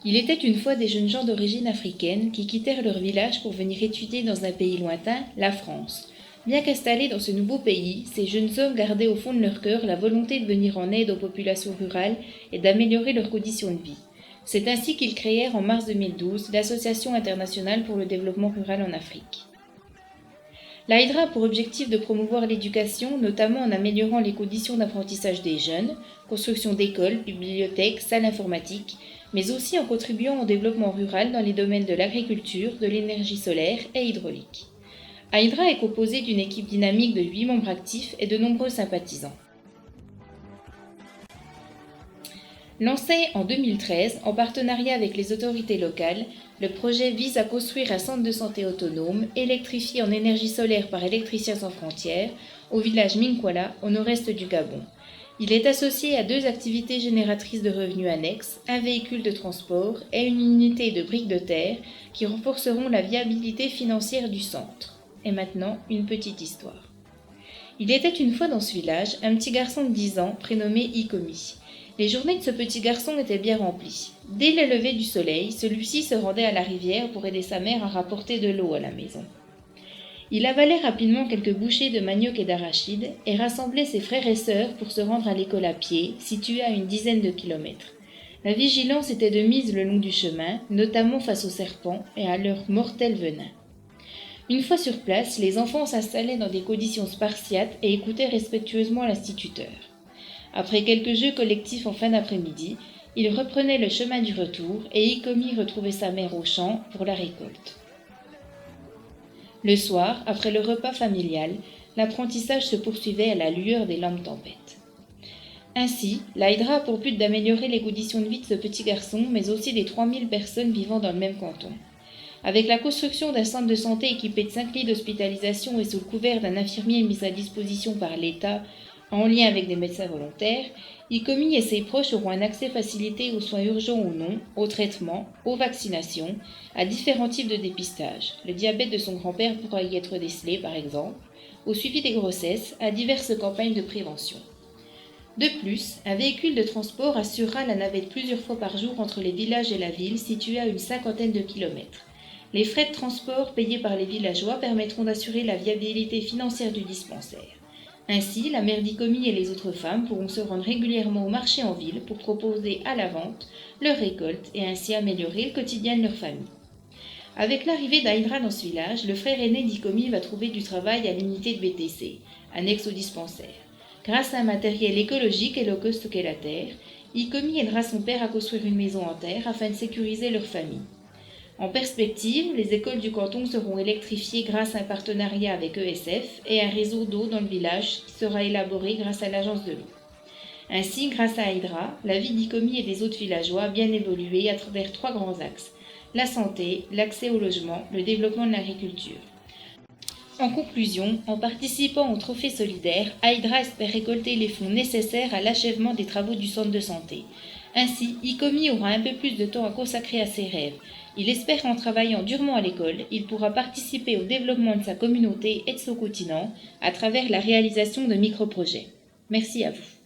Il était une fois des jeunes gens d'origine africaine qui quittèrent leur village pour venir étudier dans un pays lointain, la France. Bien qu'installés dans ce nouveau pays, ces jeunes hommes gardaient au fond de leur cœur la volonté de venir en aide aux populations rurales et d'améliorer leurs conditions de vie. C'est ainsi qu'ils créèrent en mars 2012 l'Association internationale pour le développement rural en Afrique. L'AIDRA a pour objectif de promouvoir l'éducation, notamment en améliorant les conditions d'apprentissage des jeunes, construction d'écoles, bibliothèques, salles informatiques, mais aussi en contribuant au développement rural dans les domaines de l'agriculture, de l'énergie solaire et hydraulique. AIDRA est composée d'une équipe dynamique de 8 membres actifs et de nombreux sympathisants. Lancé en 2013 en partenariat avec les autorités locales, le projet vise à construire un centre de santé autonome, électrifié en énergie solaire par Électriciens sans frontières, au village Minkwala, au nord-est du Gabon. Il est associé à 2 activités génératrices de revenus annexes, un véhicule de transport et une unité de briques de terre qui renforceront la viabilité financière du centre. Et maintenant, une petite histoire. Il était une fois dans ce village un petit garçon de 10 ans prénommé Ikomi. Les journées de ce petit garçon étaient bien remplies. Dès le lever du soleil, celui-ci se rendait à la rivière pour aider sa mère à rapporter de l'eau à la maison. Il avalait rapidement quelques bouchées de manioc et d'arachide et rassemblait ses frères et sœurs pour se rendre à l'école à pied, située à une dizaine de kilomètres. La vigilance était de mise le long du chemin, notamment face aux serpents et à leur mortel venin. Une fois sur place, les enfants s'installaient dans des conditions spartiates et écoutaient respectueusement l'instituteur. Après quelques jeux collectifs en fin d'après-midi, ils reprenaient le chemin du retour et Ikomi retrouvait sa mère au champ pour la récolte. Le soir, après le repas familial, l'apprentissage se poursuivait à la lueur des lampes tempêtes. Ainsi, l'AIDRA a pour but d'améliorer les conditions de vie de ce petit garçon, mais aussi des 3000 personnes vivant dans le même canton. Avec la construction d'un centre de santé équipé de 5 lits d'hospitalisation et sous le couvert d'un infirmier mis à disposition par l'État, en lien avec des médecins volontaires, Ikomi et ses proches auront un accès facilité aux soins urgents ou non, aux traitements, aux vaccinations, à différents types de dépistage. Le diabète de son grand-père pourra y être décelé, par exemple, au suivi des grossesses, à diverses campagnes de prévention. De plus, un véhicule de transport assurera la navette plusieurs fois par jour entre les villages et la ville, située à une 50aine de kilomètres. Les frais de transport payés par les villageois permettront d'assurer la viabilité financière du dispensaire. Ainsi, la mère d'Ikomi et les autres femmes pourront se rendre régulièrement au marché en ville pour proposer à la vente leurs récoltes et ainsi améliorer le quotidien de leur famille. Avec l'arrivée d'Aïdra dans ce village, le frère aîné d'Ikomi va trouver du travail à l'unité de BTC, annexe au dispensaire. Grâce à un matériel écologique et low-cost qu'est la terre, Ikomi aidera son père à construire une maison en terre afin de sécuriser leur famille. En perspective, les écoles du canton seront électrifiées grâce à un partenariat avec ESF et un réseau d'eau dans le village qui sera élaboré grâce à l'agence de l'eau. Ainsi, grâce à Aïdra, la vie d'Ikomi et des autres villageois a bien évolué à travers 3 grands axes: la santé, l'accès au logement, le développement de l'agriculture. En conclusion, en participant au Trophée solidaire, Aïdra espère récolter les fonds nécessaires à l'achèvement des travaux du centre de santé. Ainsi, Ikomi aura un peu plus de temps à consacrer à ses rêves. Il espère qu'en travaillant durement à l'école, il pourra participer au développement de sa communauté et de son continent à travers la réalisation de micro-projets. Merci à vous.